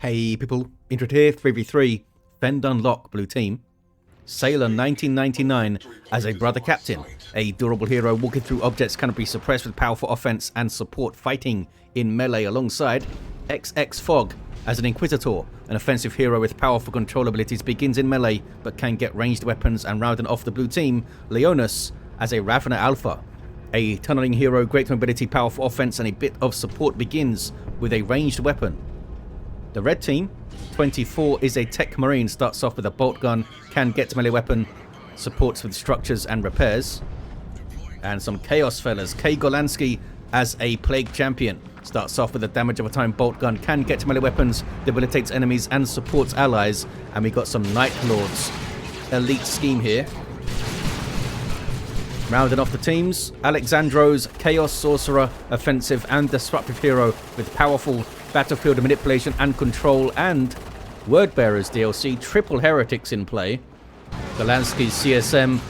Hey people, Intro here, 3v3, Fend Unlock, blue team. Sailor 1999 as a brother captain. A durable hero walking through objects cannot be suppressed with powerful offense and support fighting in melee alongside xxfog as an Inquisitor. An offensive hero with powerful control abilities begins in melee but can get ranged weapons and rounding off the blue team, Leonus as a Ravener Alpha. A tunneling hero, great mobility, powerful offense and a bit of support begins with a ranged weapon. The red team, 24, is a Techmarine, starts off with a bolt gun, can get melee weapon, supports with structures and repairs. And some chaos fellas. KGoalnski as a plague champion, starts off with a damage of a time bolt gun, can get melee weapons, debilitates enemies and supports allies. And we got some Night Lords elite scheme here. Rounding off the teams, Alexandro's Chaos Sorcerer, offensive and disruptive hero with powerful battlefield manipulation and control, and Wordbearers DLC, triple heretics in play. Golanski's CSM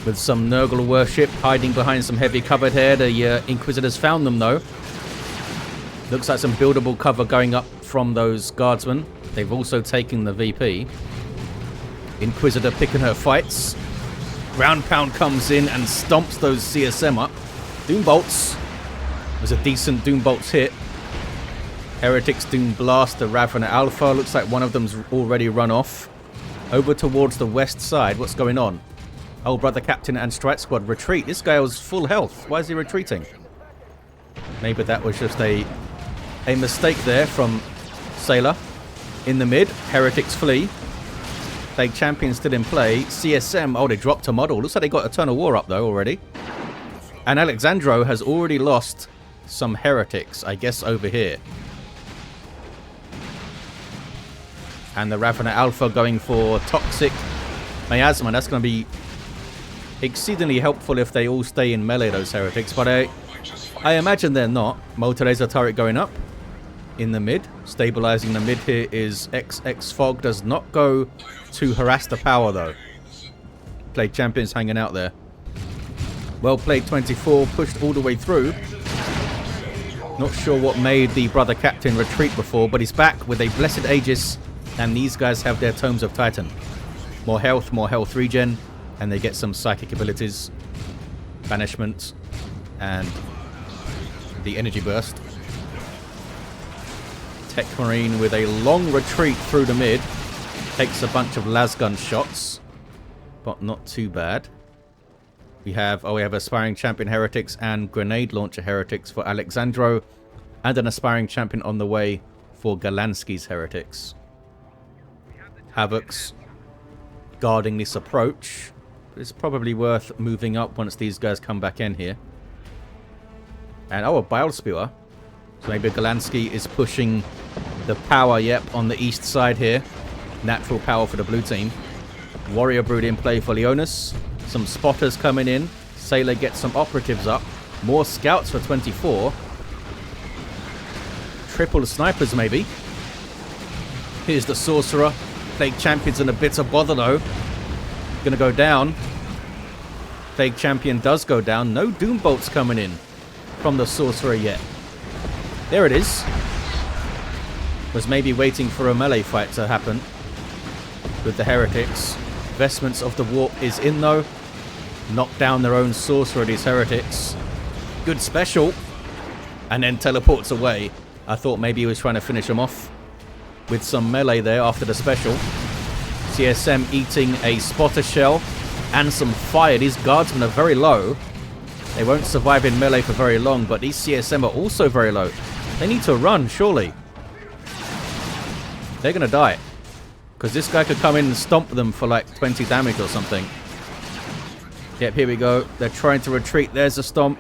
with some Nurgle worship, hiding behind some heavy covered hair. The Inquisitors found them though. Looks like some buildable cover going up from those guardsmen. They've also taken the VP. Inquisitor picking her fights. Ground pound comes in and stomps those CSM up. Doom bolts. Was a decent Doom bolts hit. Heretics Doom Blast the Ravener Alpha. Looks like one of them's already run off. Over towards the west side. What's going on? Oh, brother captain and strike squad retreat. This guy was full health. Why is he retreating? Maybe that was just a mistake there from Sailor. In the mid, heretics flee. Plague champion still in play. CSM, oh, they dropped a model. Looks like they got Eternal War up though already. And Alexandro has already lost some heretics, I guess, over here. And the Ravener Alpha going for Toxic Miasma. That's going to be exceedingly helpful if they all stay in melee, those heretics. But I imagine they're not. Multi laser turret going up in the mid. Stabilizing the mid here is xxfog. Does not go to harass the power though. Plague champions hanging out there. Well played, 24. Pushed all the way through. Not sure what made the brother captain retreat before, but he's back with a Blessed Aegis. And these guys have their Tomes of Titan. More health regen. And they get some psychic abilities. Banishment. And the energy burst. Techmarine with a long retreat through the mid. Takes a bunch of lasgun shots. But not too bad. We have Aspiring Champion Heretics and Grenade Launcher Heretics for Alexandro. And an Aspiring Champion on the way for Golanski's Heretics. Havocs guarding this approach. It's probably worth moving up once these guys come back in here. And a Bile Spewer. So maybe Golanski is pushing the power, yep, on the east side here. Natural power for the blue team. Warrior Brood in play for Leonus. Some spotters coming in. Sailor gets some operatives up. More scouts for 24. Triple snipers maybe. Here's the Sorcerer. Plague Champion's in a bit of bother though. Gonna go down. Plague Champion does go down. No Doom Bolts coming in from the Sorcerer yet. There it is. Was maybe waiting for a melee fight to happen with the Heretics. Vestments of the Warp is in though. Knock down their own Sorcerer, these Heretics. Good special. And then teleports away. I thought maybe he was trying to finish them off with some melee there after the special. CSM eating a spotter shell and some fire. These guardsmen are very low. They won't survive in melee for very long, but these CSM are also very low. They need to run, surely. They're going to die. Because this guy could come in and stomp them for like 20 damage or something. Yep, here we go. They're trying to retreat. There's a stomp.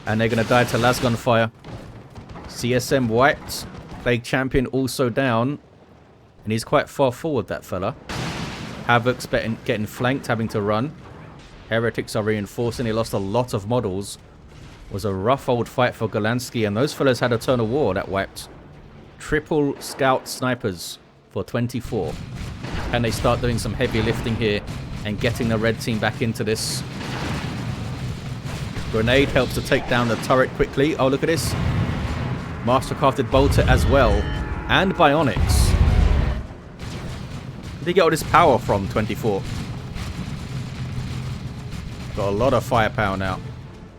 And they're going to die to lasgun fire. CSM wiped. Plague Champion also down. And he's quite far forward, that fella. Havoc's getting flanked, having to run. Heretics are reinforcing. He lost a lot of models. It was a rough old fight for Golanski. And those fellas had Eternal War that wiped. Triple scout snipers for 24. And they start doing some heavy lifting here. And getting the red team back into this. Grenade helps to take down the turret quickly. Oh, look at this. Mastercrafted Bolter as well. And Bionics. Where did he get all this power from, 24? Got a lot of firepower now.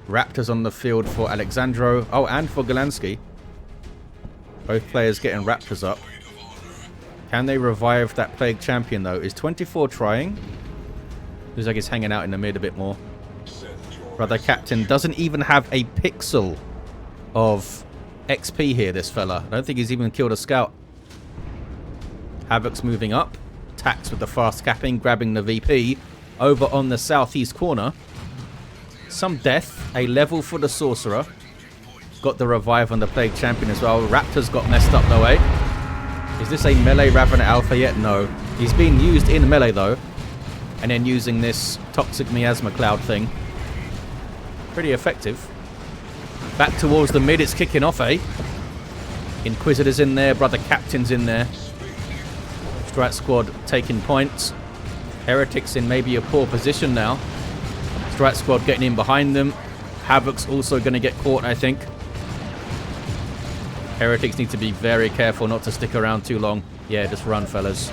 Raptors on the field for Alexandro. Oh, and for Golanski. Both players getting Raptors up. Can they revive that Plague Champion, though? Is 24 trying? Looks like he's hanging out in the mid a bit more. Brother Captain doesn't even have a pixel of XP here, this fella. I don't think he's even killed a scout. Havoc's moving up. Attacks with the fast capping, grabbing the VP. Over on the southeast corner. Some death. A level for the Sorcerer. Got the revive on the Plague Champion as well. Raptors got messed up, though, eh? Is this a melee Ravener Alpha yet? No. He's being used in melee, though. And then using this Toxic Miasma Cloud thing. Pretty effective. Back towards the mid. It's kicking off, eh? Inquisitor's in there. Brother Captain's in there. Strat Squad taking points. Heretics in maybe a poor position now. Strat Squad getting in behind them. Havoc's also going to get caught, I think. Heretics need to be very careful not to stick around too long. Yeah, just run, fellas.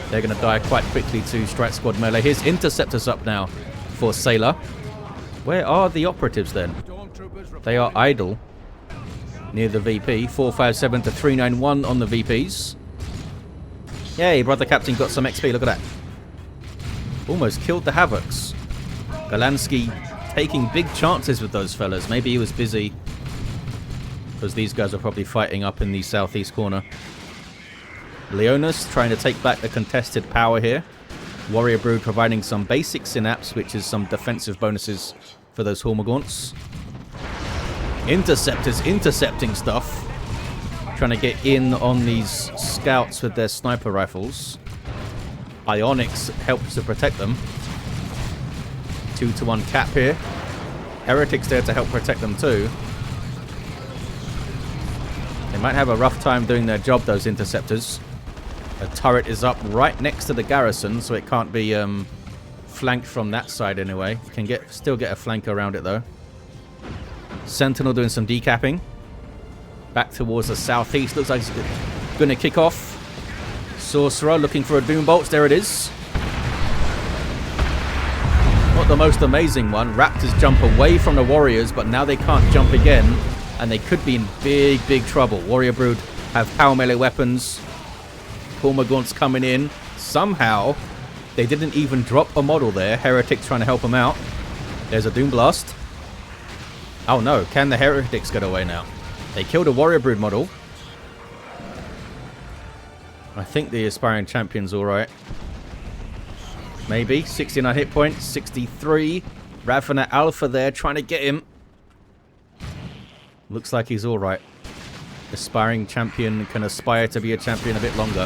They're going to die quite quickly to Strat Squad melee. Here's Interceptors up now for Sailor. Where are the operatives then? They are idle near the VP. 457 to 391 on the VPs. Yay, Brother Captain got some XP. Look at that. Almost killed the Havocs. Golanski taking big chances with those fellas. Maybe he was busy because these guys are probably fighting up in the southeast corner. Leonus trying to take back the contested power here. Warrior Brood providing some basic synapse, which is some defensive bonuses for those Hormagaunts. Interceptors intercepting stuff. Trying to get in on these scouts with their sniper rifles. Ionics helps to protect them. 2-to-1 cap here. Heretics there to help protect them too. They might have a rough time doing their job, those interceptors. A turret is up right next to the garrison, so it can't be flanked from that side anyway. Can still get a flank around it though. Sentinel doing some decapping. Back towards the southeast. Looks like he's going to kick off. Sorcerer looking for a Doom Bolt. There it is. Not the most amazing one. Raptors jump away from the Warriors, but now they can't jump again. And they could be in big, big trouble. Warrior Brood have power melee weapons. Hormagaunts coming in. Somehow, they didn't even drop a model there. Heretics trying to help them out. There's a Doom Blast. Oh no, can the Heretics get away now? They killed a Warrior Brood model. I think the Aspiring Champion's alright. Maybe. 69 hit points. 63. Ravener Alpha there trying to get him. Looks like he's alright. Aspiring Champion can aspire to be a champion a bit longer.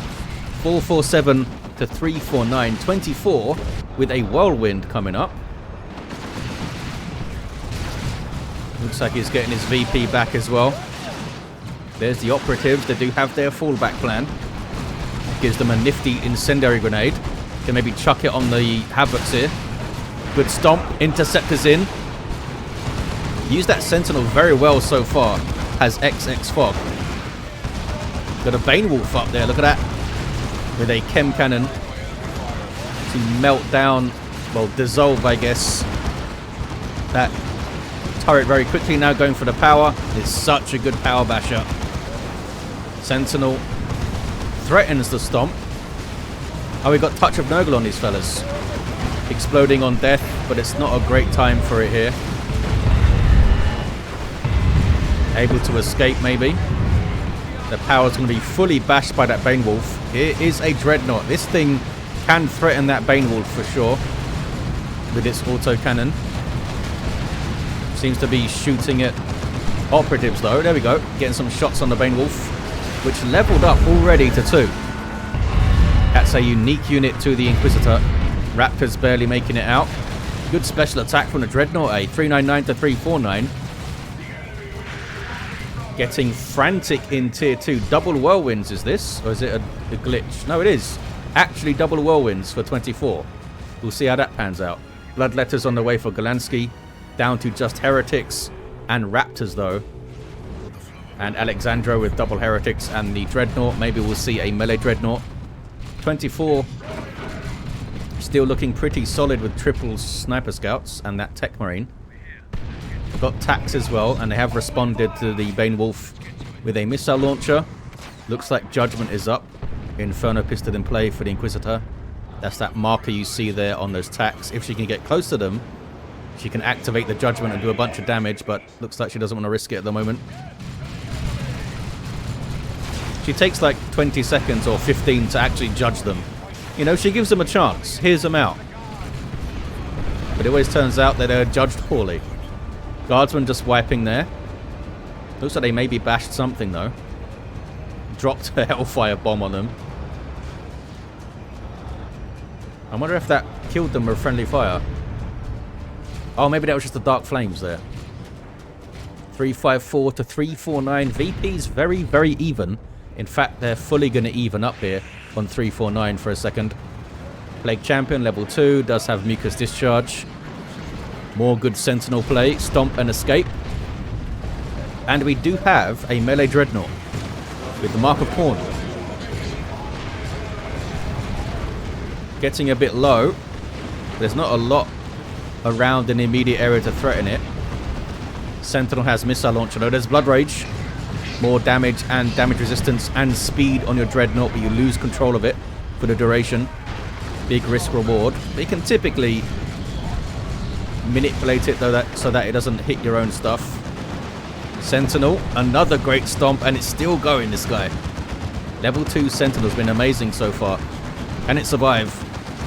447 to 349. 24 with a Whirlwind coming up. Looks like he's getting his VP back as well. There's the operatives. They do have their fallback plan. Gives them a nifty incendiary grenade. Can maybe chuck it on the Havocs here. Good stomp. Interceptors in. Used that Sentinel very well so far. Has xxfog. Got a Bane Wolf up there. Look at that. With a Chem Cannon. To melt down. Well, dissolve, I guess. That turret very quickly. Now going for the power. It's such a good power basher. Sentinel threatens the stomp. Oh, we got Touch of Nurgle on these fellas. Exploding on death, but it's not a great time for it here. Able to escape, maybe. The power's going to be fully bashed by that Bane Wolf. Here is a Dreadnought. This thing can threaten that Bane Wolf for sure. With its autocannon. Seems to be shooting at operatives though. There we go. Getting some shots on the Bane Wolf. Which leveled up already to 2. That's a unique unit to the Inquisitor. Raptors barely making it out. Good special attack from the Dreadnought, a 399 to 349. Getting frantic in tier 2. Double Whirlwinds is this? Or is it a glitch? No, it is. Actually double Whirlwinds for 24. We'll see how that pans out. Bloodletters on the way for Golanski. Down to just Heretics and Raptors though. And Alexandro with double Heretics and the Dreadnought. Maybe we'll see a melee Dreadnought. 24 still looking pretty solid with triple sniper scouts and that Techmarine. Got tax as well, and they have responded to the Bane Wolf with a missile launcher. Looks like Judgment is up. Inferno Pistol in play for the Inquisitor. That's that marker you see there on those tacks. If she can get close to them, she can activate the Judgment and do a bunch of damage, but looks like she doesn't want to risk it at the moment. She takes like 20 seconds or 15 to actually judge them. You know, she gives them a chance, hears them out. But it always turns out that they're judged poorly. Guardsman just wiping there. Looks like they maybe bashed something though. Dropped a Hellfire bomb on them. I wonder if that killed them with friendly fire. Oh, maybe that was just the Dark Flames there. 354 to 349. VP's very, very even. In fact, they're fully going to even up here on 349 for a second. Plague Champion, level 2, does have Mucus Discharge. More good Sentinel play, Stomp and Escape. And we do have a melee Dreadnought with the Mark of Corn. Getting a bit low. There's not a lot around an immediate area to threaten it. Sentinel has Missile Launcher though. There's Blood Rage. More damage and damage resistance and speed on your Dreadnought, but you lose control of it for the duration. Big risk reward. They can typically manipulate it though so that it doesn't hit your own stuff. Sentinel, another great stomp, and it's still going, this guy. Level 2 Sentinel's been amazing so far. Can it survive?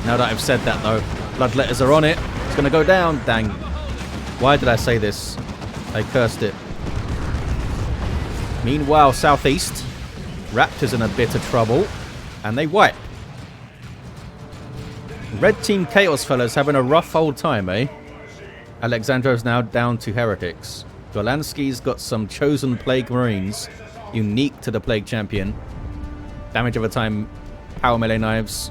Now that I've said that though. Bloodletters are on it. It's going to go down. Dang. Why did I say this? I cursed it. Meanwhile, southeast. Raptors in a bit of trouble. And they wipe. Red Team Chaos fellas having a rough old time, eh? Alexandro's now down to Heretics. Golanski's got some chosen Plague Marines, unique to the Plague Champion. Damage over time, power melee knives,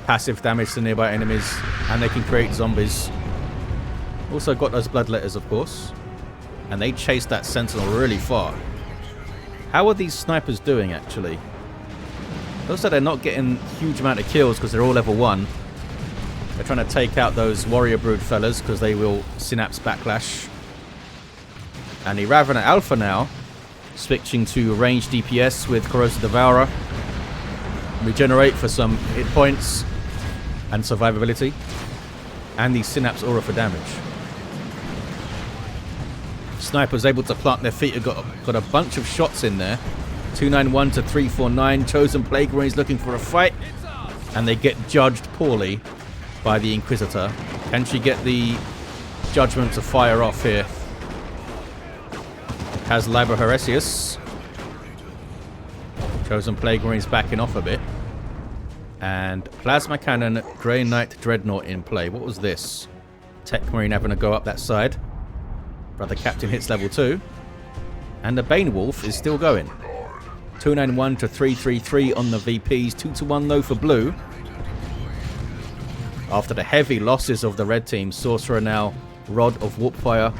passive damage to nearby enemies, and they can create zombies. Also got those Bloodletters, of course. And they chase that Sentinel really far. How are these snipers doing, actually? Looks like they're not getting a huge amount of kills because they're all level 1. They're trying to take out those Warrior Brood fellas because they will Synapse Backlash. And the Ravener Alpha now switching to ranged DPS with Corrosive Devourer. Regenerate for some hit points and survivability. And the Synapse Aura for damage. Sniper's able to plant their feet. Got a bunch of shots in there. 291 to 349. Chosen Plague Marines looking for a fight. And they get judged poorly by the Inquisitor. Can she get the Judgment to fire off here? Has Liber Heresius. Chosen Plague Marines backing off a bit. And Plasma Cannon, Grey Knight Dreadnought in play. What was this? Techmarine having to go up that side. Brother Captain hits level 2. And the Bane Wolf is still going. 291 to 333 on the VPs. 2-1 though for blue. After the heavy losses of the red team, Sorcerer now Rod of Warpfire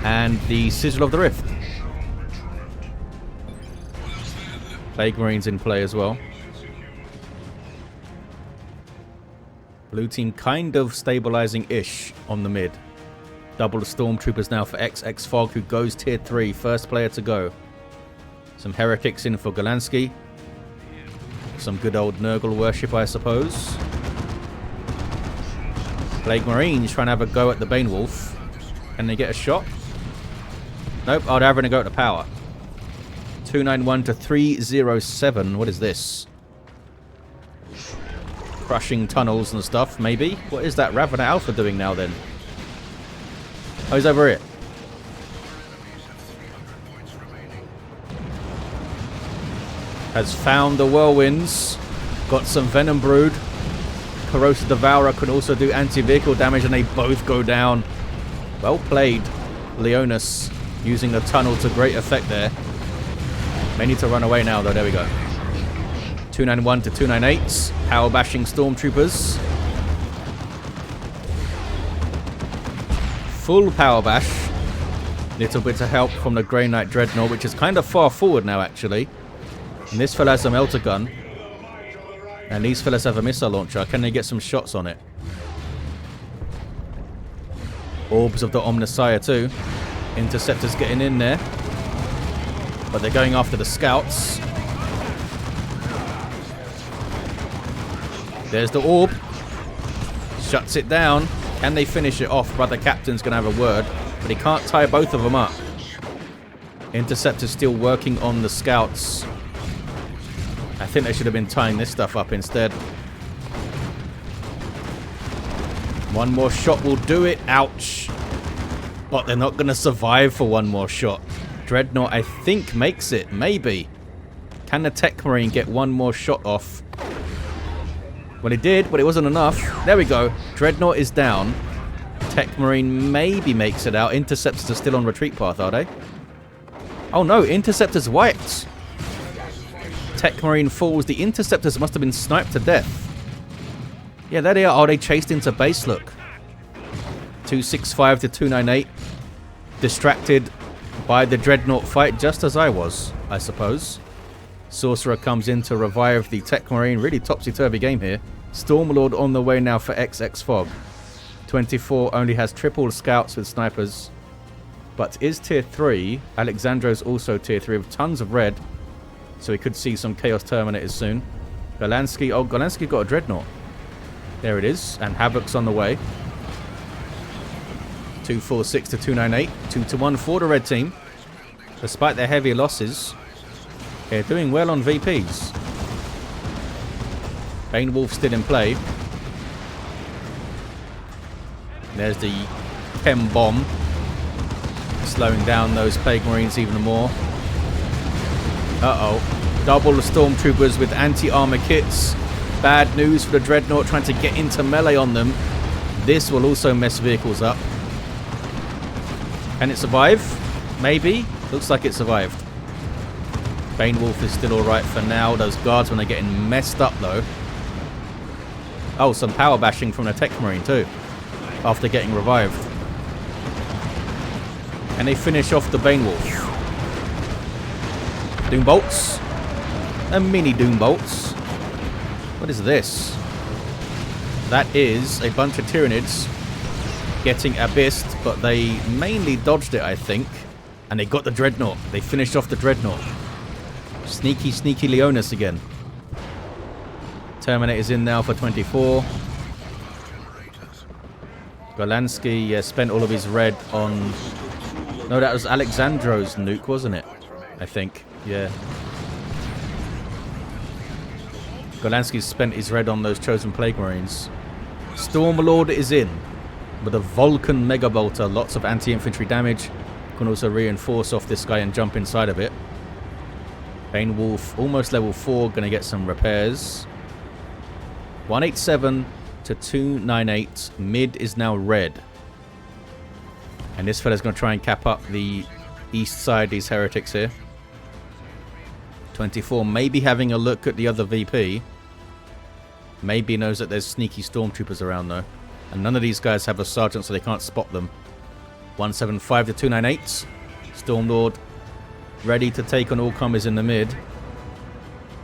and the Sigil of the Rift. Plague Marines in play as well. Blue team kind of stabilizing-ish on the mid. Double the Stormtroopers now for xxfog, who goes tier 3, first player to go. Some Heretics in for Golanski. Some good old Nurgle worship, I suppose. Plague Marines trying to have a go at the Bane Wolf. Can they get a shot? Nope. Oh, they're having a go at the power. 291 to 307. What is this? Crushing tunnels and stuff, maybe? What is that Ravener Alpha doing now, then? Oh, he's over here. Has found the Whirlwinds. Got some Venom Brood. Corrosive Devourer can also do anti-vehicle damage, and they both go down. Well played, Leonus, using the tunnel to great effect there. They need to run away now, though. There we go. 291 to 298. Power bashing Stormtroopers. Full power bash. Little bit of help from the Grey Knight Dreadnought, which is kind of far forward now, actually. And this fella has a melter gun. And these fellas have a missile launcher. Can they get some shots on it? Orbs of the Omnissiah too. Interceptors getting in there. But they're going after the scouts. There's the orb. Shuts it down. Can they finish it off? Brother Captain's going to have a word. But he can't tie both of them up. Interceptor's still working on the scouts. I think they should have been tying this stuff up instead. One more shot will do it. Ouch. But they're not going to survive for one more shot. Dreadnought, I think, makes it. Maybe. Can the Techmarine get one more shot off? Well, it did, but it wasn't enough. There we go. Dreadnought is down. Techmarine maybe makes it out. Interceptors are still on retreat path, are they? Oh no, Interceptors wiped. Techmarine falls. The Interceptors must have been sniped to death. Yeah, there they are. Oh, they chased into base, look. 265 to 298. Distracted by the Dreadnought fight, just as I was, I suppose. Sorcerer comes in to revive the Techmarine. Really topsy-turvy game here. Stormlord on the way now for xxfog. 24 only has triple scouts with snipers. But is tier 3. Alexandro's also tier 3 with tons of red. So we could see some Chaos Terminators soon. Golanski. Oh, Golanski got a Dreadnought. There it is. And Havoc's on the way. 246 to 298. 2-1 for the red team. Despite their heavy losses, they're doing well on VPs. Bane Wolf still in play. There's the Chem Bomb. Slowing down those Plague Marines even more. Uh-oh. Double the Stormtroopers with anti-armor kits. Bad news for the Dreadnought trying to get into melee on them. This will also mess vehicles up. Can it survive? Maybe. Looks like it survived. Bane Wolf is still alright for now. Those guardsmen are getting messed up though. Oh, some power bashing from the Techmarine too. After getting revived. And they finish off the Bane Wolf. Doom Bolts. And mini Doom Bolts. What is this? That is a bunch of Tyranids getting abyssed, but they mainly dodged it, I think. And they got the Dreadnought. They finished off the Dreadnought. Sneaky, sneaky Leonus again. Terminator's in now for 24. Golanski spent all of his red on... No, that was Alexandro's nuke, wasn't it? I think. Yeah. Golanski spent his red on those chosen Plague Marines. Stormlord is in. With a Vulcan Mega Bolter. Lots of anti-infantry damage. Can also reinforce off this guy and jump inside of it. Bane Wolf, almost level 4, going to get some repairs. 187 to 298. Mid is now red. And this fella's going to try and cap up the east side, these heretics here. 24 maybe having a look at the other VP. Maybe knows that there's sneaky stormtroopers around though. And none of these guys have a sergeant, so they can't spot them. 175 to 298. Stormlord ready to take on all comers in the mid.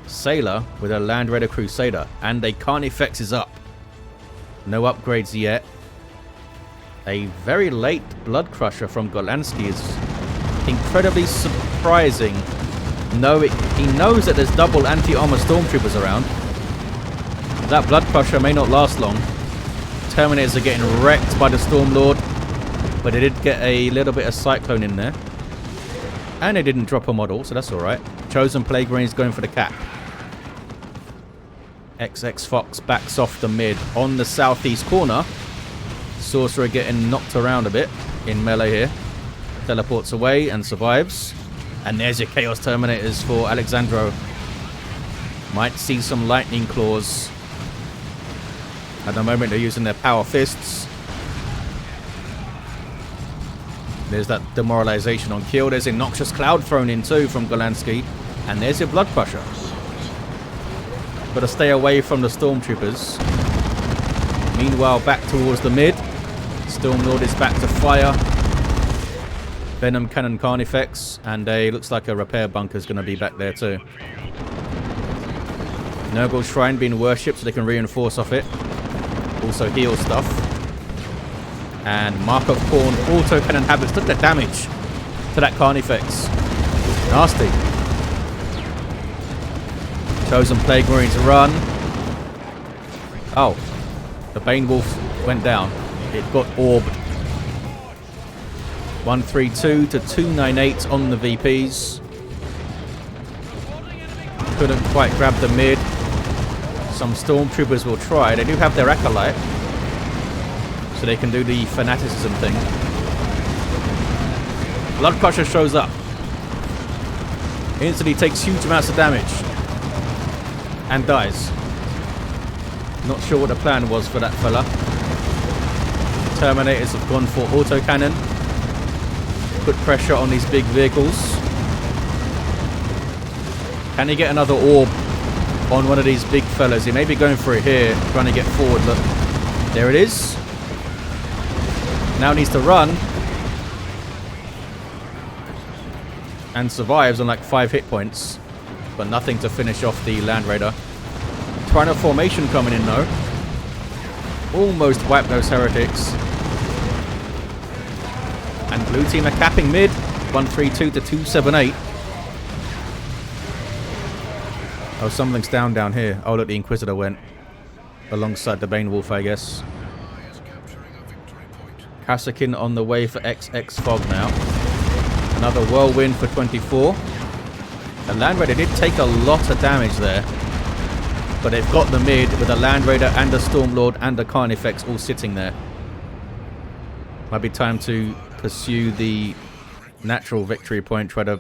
Sailor with a Land Raider Crusader. And a Carnifex is up. No upgrades yet. A very late Blood Crusher from Golanski is incredibly surprising. No, he knows that there's double anti-armor stormtroopers around. That Blood Crusher may not last long. Terminators are getting wrecked by the Stormlord. But they did get a little bit of Cyclone in there. And they didn't drop a model, so that's alright. Chosen Plague Marines going for the cap. xxfog backs off the mid on the southeast corner. Sorcerer getting knocked around a bit in melee here. Teleports away and survives. And there's your Chaos Terminators for Alexandro. Might see some Lightning Claws. At the moment they're using their Power Fists. There's that demoralization on kill. There's a Noxious Cloud thrown in too from Golanski. And there's your Blood Crusher. Gotta stay away from the Stormtroopers. Meanwhile, back towards the mid. Stormlord is back to fire. Venom Cannon Carnifex. And looks like a repair bunker is going to be back there too. Nurgle Shrine being worshipped so they can reinforce off it. Also heal stuff. And Mark of Khorne auto cannon habits. Look at the damage to that Carnifex. Nasty. Chosen Plague Marines run. Oh. The Bane Wolf went down. It got orbed. 132 to 298 on the VPs. Couldn't quite grab the mid. Some Stormtroopers will try. They do have their Acolyte, so they can do the fanaticism thing. Blood Crusher shows up. Instantly takes huge amounts of damage. And dies. Not sure what the plan was for that fella. Terminators have gone for autocannon. Put pressure on these big vehicles. Can he get another orb on one of these big fellas? He may be going for it here, trying to get forward. Look, there it is. Now needs to run. And survives on like 5 hit points. But nothing to finish off the Land Raider. Tyranno formation coming in though. Almost wiped those heretics. And blue team are capping mid. 132 to 278. Oh, something's down here. Oh, look, the Inquisitor went alongside the Bane Wolf, I guess. Kassakin on the way for xxfog now. Another whirlwind for 24. The Land Raider did take a lot of damage there. But they've got the mid with a Land Raider and a Stormlord and a Carnifex all sitting there. Might be time to pursue the natural victory point. Try to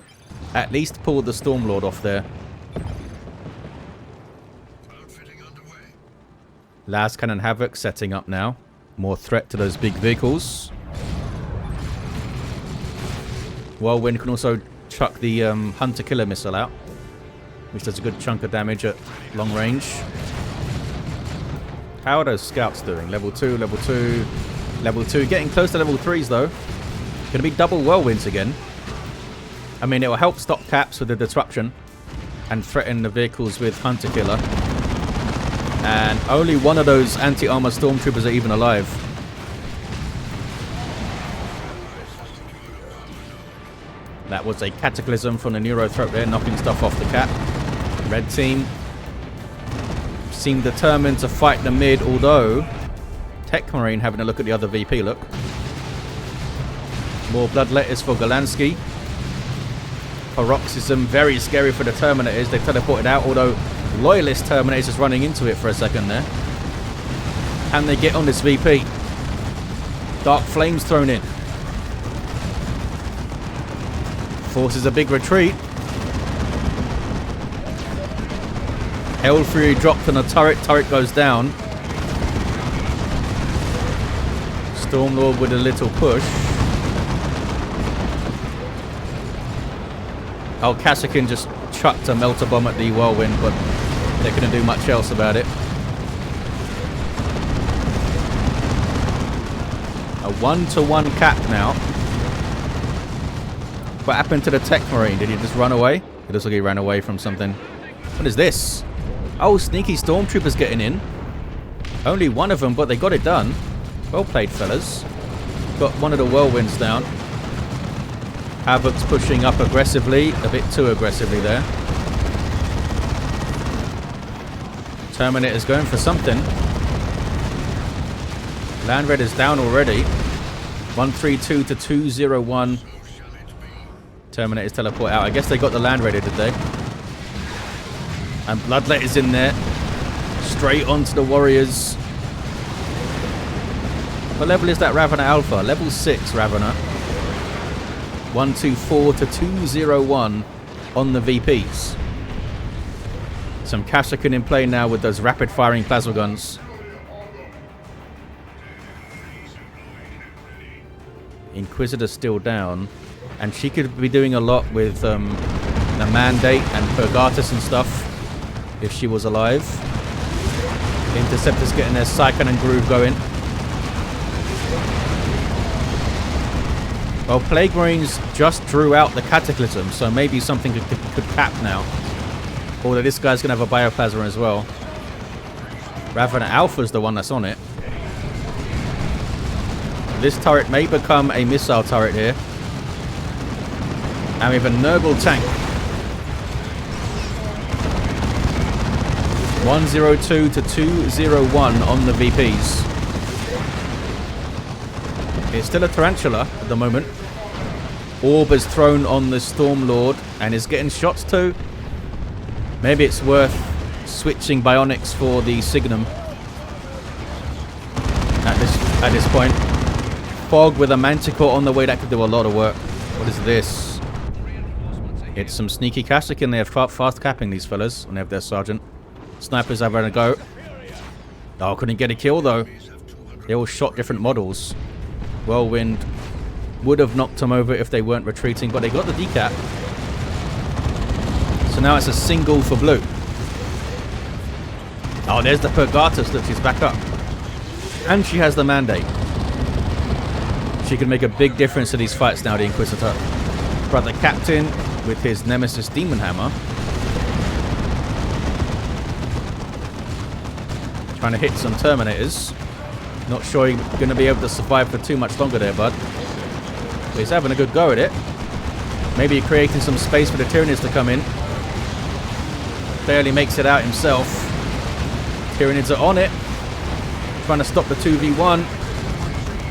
at least pull the Stormlord off there. Las Cannon Havoc setting up now. More threat to those big vehicles. Whirlwind can also chuck the Hunter Killer missile out, which does a good chunk of damage at long range. How are those scouts doing? Level 2, level 2, level 2. Getting close to level 3s though. Going to be double whirlwinds again. I mean, it will help stop caps with the disruption and threaten the vehicles with Hunter Killer. And only one of those anti-armor stormtroopers are even alive. That was a cataclysm from the Neurothrope there, knocking stuff off the cap. Red team seem determined to fight the mid, although Techmarine having a look at the other VP, look. More bloodletters for Golanski. Paroxysm, very scary for the Terminators. They teleported out, although Loyalist Terminators is running into it for a second there. Can they get on this VP? Dark Flames thrown in. Forces a big retreat. Hellfury dropped on a turret. Turret goes down. Stormlord with a little push. Oh, Kassakin just chucked a melter bomb at the whirlwind, but they couldn't do much else about it. A 1-to-1 cap now. What happened to the Techmarine? Did he just run away? It looks like he ran away from something. What is this? Oh, sneaky Stormtroopers getting in. Only one of them, but they got it done. Well played, fellas. Got one of the whirlwinds down. Havoc's pushing up aggressively. A bit too aggressively there. Terminator's going for something. Land Raider's down already. 132 to 201. Terminator's teleport out. I guess they got the Land Raider, did they? And Bloodletter's in there. Straight onto the Warriors. What level is that Ravener Alpha? Level 6 Ravener. 124 to 201 on the VPs. Some Kassakin in play now with those rapid firing plasma guns. Inquisitor still down. And she could be doing a lot with the Mandate and Purgatus and stuff if she was alive. Interceptors getting their Psychon and Groove going. Well, Plague Marines just drew out the Cataclysm, so maybe something could cap now. Although this guy's going to have a bioplasma as well. Ravenna Alpha's the one that's on it. This turret may become a missile turret here. And we have a Nurgle tank. 102 to 201 on the VPs. It's still a Tarantula at the moment. Orb is thrown on the Stormlord and is getting shots too. Maybe it's worth switching bionics for the Signum at this point. Fog with a Manticore on the way, that could do a lot of work. What is this? It's some sneaky Kashyyyk in there, fast capping these fellas when they have their sergeant. Snipers having a go. Oh, couldn't get a kill though. They all shot different models. Whirlwind would have knocked them over if they weren't retreating, but they got the decap. So now it's a single for blue. Oh, there's the Purgatus. Look, she's back up. And she has the mandate. She can make a big difference to these fights now, the Inquisitor. Brother Captain with his Nemesis Demon Hammer. Trying to hit some Terminators. Not sure you're going to be able to survive for too much longer there, bud. But he's having a good go at it. Maybe creating some space for the Tyranids to come in. Barely makes it out himself. Tyranids are on it. Trying to stop the 2v1.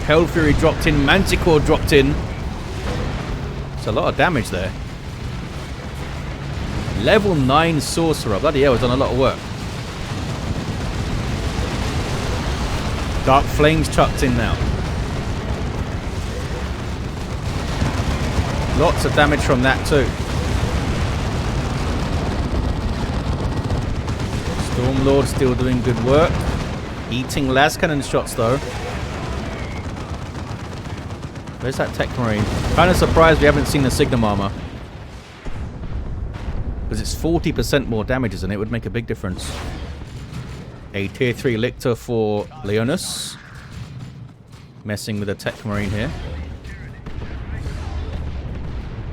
Hellfury dropped in. Manticore dropped in. It's a lot of damage there. Level 9 Sorcerer. Bloody hell, has done a lot of work. Dark Flames chucked in now. Lots of damage from that too. Stormlord still doing good work. Eating las cannon shots though. Where's that Techmarine? Kind of surprised we haven't seen the Signum armor. Because it's 40% more damage, isn't it? It would make a big difference. A tier 3 Lictor for Leonus. Messing with the Techmarine here.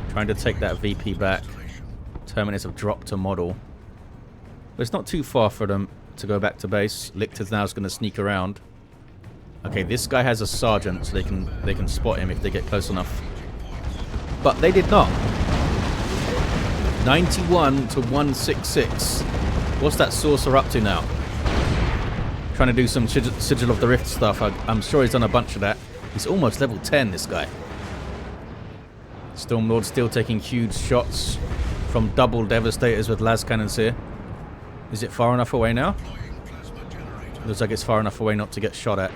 Trying to take that VP back. Terminators have dropped a model. But it's not too far for them to go back to base. Lictor's now is going to sneak around. Okay, this guy has a sergeant, so they can spot him if they get close enough. But they did not. 91 to 166. What's that Sorcerer up to now? Trying to do some Sigil of the Rift stuff. I'm sure he's done a bunch of that. He's almost level 10, this guy. Stormlord still taking huge shots from double Devastators with las cannons here. Is it far enough away now? Looks like it's far enough away not to get shot at.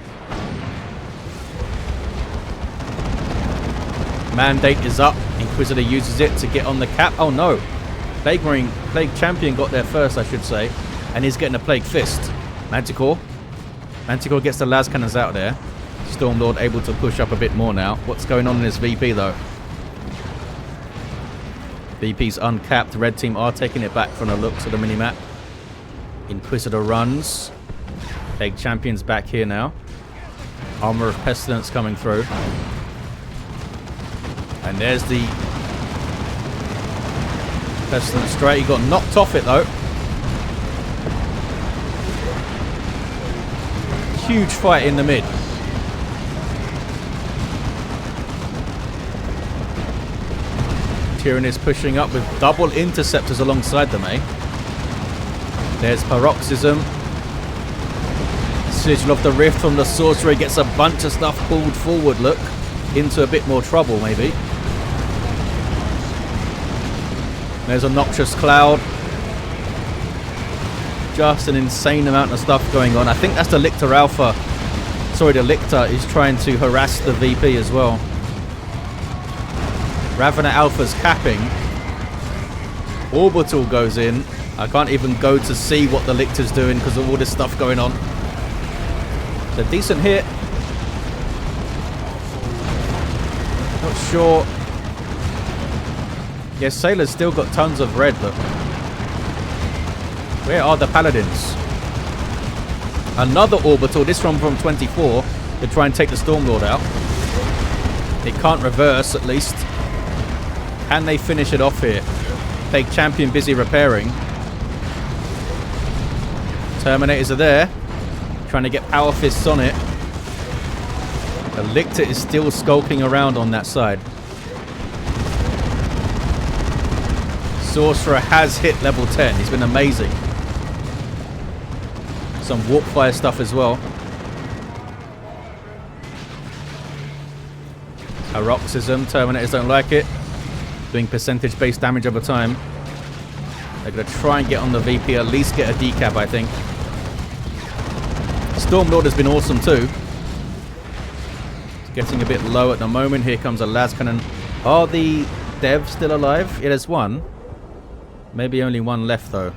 Mandate is up. Inquisitor uses it to get on the cap. Oh no! Plague Champion got there first, I should say. And he's getting a Plague Fist. Manticore. Manticore gets the las cannons out there. Stormlord able to push up a bit more now. What's going on in this VP though? VP's uncapped. Red team are taking it back from the looks of the minimap. Inquisitor runs. Plague Champion's back here now. Armor of Pestilence coming through. And there's the Pestilence straight. He got knocked off it though. Huge fight in the mid. Tyranid is pushing up with double interceptors alongside them, eh? There's Paroxysm. Sigil of the Rift from the Sorcerer gets a bunch of stuff pulled forward, look. Into a bit more trouble, maybe. There's a Noxious Cloud. Just an insane amount of stuff going on. I think that's the Lictor Alpha. Sorry, the Lictor is trying to harass the VP as well. Ravenna Alpha's capping. Orbital goes in. I can't even go to see what the Lictor's doing because of all this stuff going on. It's a decent hit. Not sure. Yes, Sailor's still got tons of red, but where are the Paladins? Another Orbital, this one from 24, to try and take the Stormlord out. It can't reverse, at least. Can they finish it off here? Plague Champion busy repairing. Terminators are there. Trying to get power fists on it. The Lictor is still skulking around on that side. Sorcerer has hit level 10. He's been amazing. Some warp fire stuff as well. Paroxysm. Terminators don't like it. Doing percentage-based damage over time. They're going to try and get on the VP, at least get a decap, I think. Stormlord has been awesome too. It's getting a bit low at the moment. Here comes a las cannon. Are the devs still alive? Yeah, there's one. Maybe only one left though.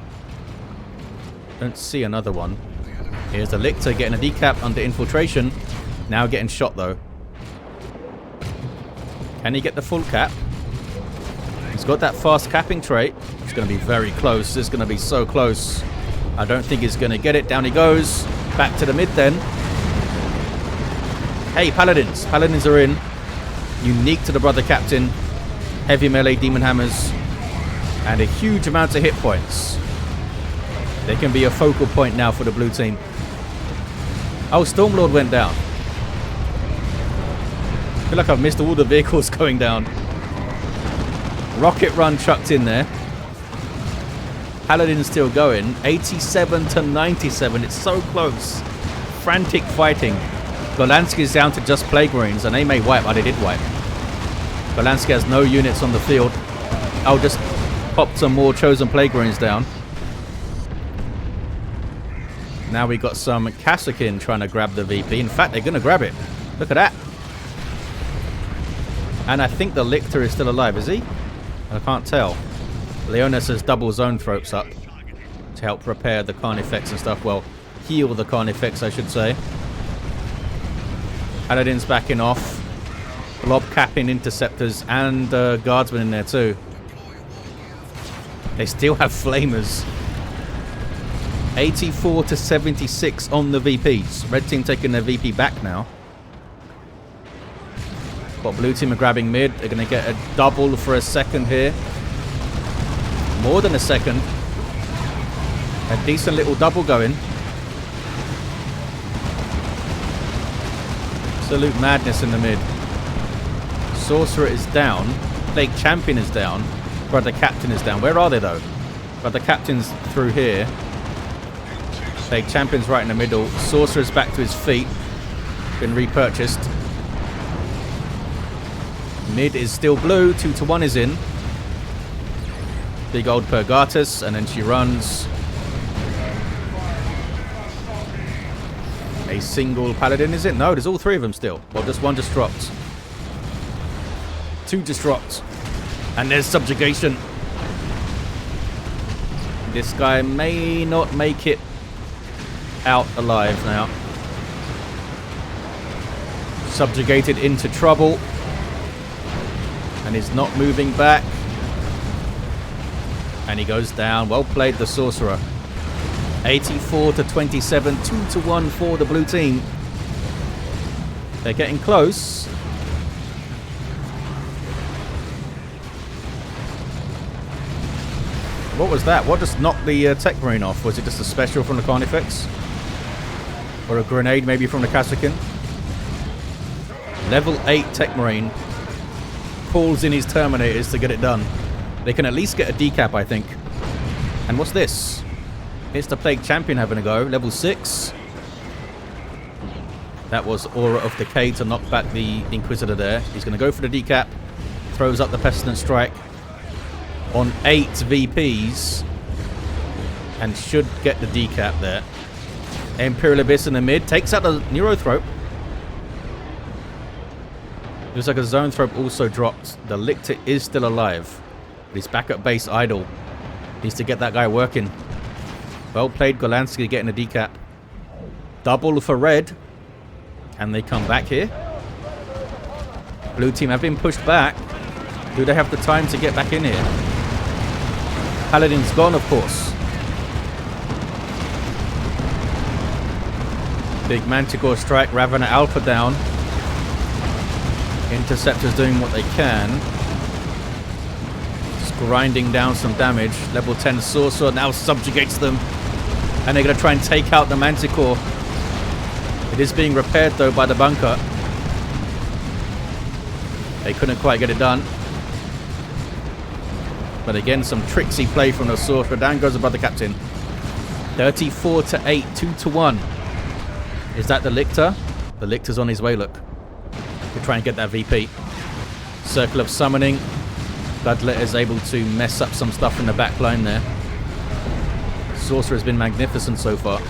Don't see another one. Here's the Lictor getting a decap under infiltration. Now getting shot though. Can he get the full cap? He's got that fast capping trait. It's going to be very close. It's going to be so close. I don't think he's going to get it. Down he goes. Back to the mid then. Hey, Paladins. Paladins are in. Unique to the Brother Captain. Heavy melee demon hammers. And a huge amount of hit points. They can be a focal point now for the blue team. Oh, Stormlord went down. I feel like I've missed all the vehicles going down. Rocket Run chucked in there. Paladin still going. 87 to 97. It's so close. Frantic fighting. Golanski is down to just Plague Marines, and they may wipe. Oh, they did wipe. Golanski has no units on the field. I'll just pop some more Chosen Plague Marines down. Now we got some Kassakin trying to grab the VP. In fact, they're going to grab it. Look at that. And I think the Lictor is still alive, is he? I can't tell. Leonus has double zone thropes up to help repair the Carnifex and stuff. Well, heal the Carnifex, I should say. Paladin's backing off. Blob capping interceptors and guardsmen in there too. They still have flamers. 84 to 76 on the VPs. Red team taking their VP back now. But blue team are grabbing mid. They're going to get a double for a second here. More than a second. A decent little double going. Absolute madness in the mid. Sorcerer is down. Plague Champion is down. Brother Captain is down. Where are they though? Brother Captain's through here. Plague Champion's right in the middle. Sorcerer's back to his feet. Been repurchased. Mid is still blue. 2 to 1 is in. Big old Purgatus, and then she runs. A single Paladin, is it? No, there's all three of them still. Well, just one just dropped. 2 just dropped. And there's Subjugation. This guy may not make it out alive now. Subjugated into trouble. And he's not moving back. And he goes down. Well played, the Sorcerer. 84 to 27. 2 to 1 for the blue team. They're getting close. What was that? What just knocked the Techmarine off? Was it just a special from the Carnifex? Or a grenade maybe from the Kassakin? Level 8 Techmarine pulls in his Terminators to get it done. They can at least get a decap, I think. And what's this? It's the Plague Champion having a go. Level 6. That was Aura of Decay to knock back the Inquisitor there. He's going to go for the decap. Throws up the Pestilent Strike on 8 VPs. And should get the decap there. Imperial Abyss in the mid. Takes out the Neurothrope. Looks like a Zone Thrope also dropped. The Lictor is still alive. But he's back at base idle. Needs to get that guy working. Well played, Golanski getting a decap. Double for red. Can they come back here? Blue team have been pushed back. Do they have the time to get back in here? Paladin's gone, of course. Big Manticore strike. Ravener Alpha down. Interceptors doing what they can. Just grinding down some damage. Level 10 Sorcerer now subjugates them. And they're going to try and take out the Manticore. It is being repaired, though, by the bunker. They couldn't quite get it done. But again, some tricksy play from the Sorcerer. Down goes the Brother Captain. 34-8, 2-1. Is that the Lictor? The Lictor's on his way, look. To try and get that VP. Circle of Summoning. Bloodlet is able to mess up some stuff in the back line there. Sorcerer has been magnificent so far.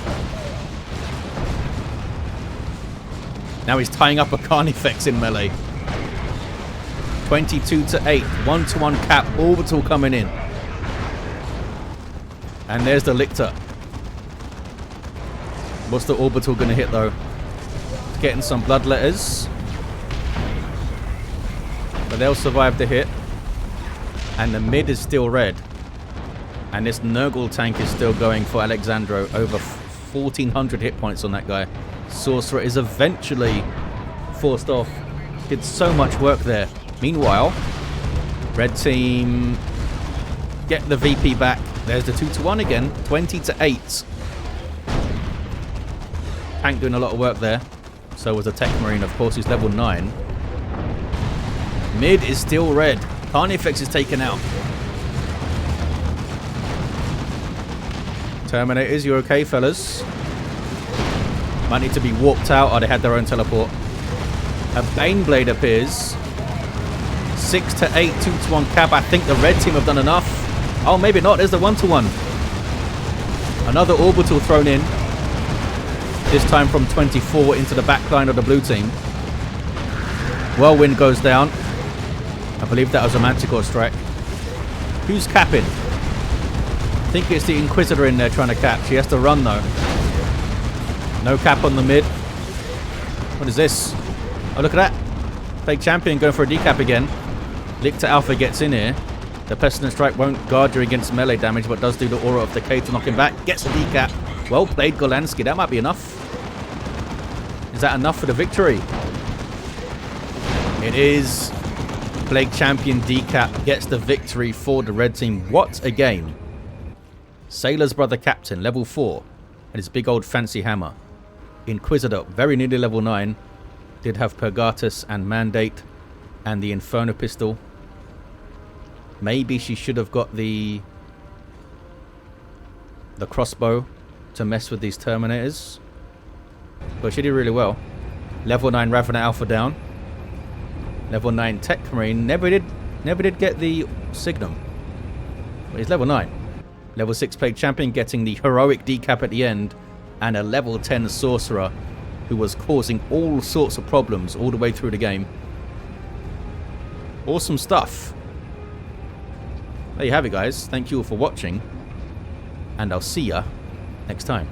Now he's tying up a Carnifex in melee. 22-8, 1-1 cap, Orbital coming in. And there's the Lictor. What's the Orbital going to hit though? It's getting some Bloodletters. But they'll survive the hit. And the mid is still red. And this Nurgle tank is still going for Alexandro. Over 1,400 hit points on that guy. Sorcerer is eventually forced off. Did so much work there. Meanwhile, red team get the VP back. There's the 2-1 again. 20-8. Tank doing a lot of work there. So was the Techmarine, of course, who's level 9. Mid is still red. Carnifex is taken out. Terminators, you okay, fellas? Might need to be warped out, or they had their own teleport. A Baneblade appears. 6-8, 2-1 cap. I think the red team have done enough. Oh, maybe not. There's the 1-1. Another Orbital thrown in. This time from 24 into the back line of the blue team. Whirlwind goes down. I believe that was a Manticore strike. Who's capping? I think it's the Inquisitor in there trying to cap. She has to run though. No cap on the mid. What is this? Oh, look at that. Plague Champion going for a decap again. Lictor Alpha gets in here. The Pestilent Strike won't guard you against melee damage, but does do the Aura of Decay to knock him back. Gets a decap. Well played, Golanski. That might be enough. Is that enough for the victory? It is. Plague Champion decap gets the victory for the red team. What a game. Sailor's Brother Captain, level 4. And his big old fancy hammer. Inquisitor, very nearly level 9. Did have Purgatus and Mandate. And the Inferno Pistol. Maybe she should have got the crossbow to mess with these Terminators. But she did really well. Level 9 Ravener Alpha down. Level 9 Techmarine never did get the Signum. But he's level 9. Level 6 Plague Champion getting the heroic decap at the end. And a level 10 Sorcerer who was causing all sorts of problems all the way through the game. Awesome stuff. There you have it, guys. Thank you all for watching. And I'll see ya next time.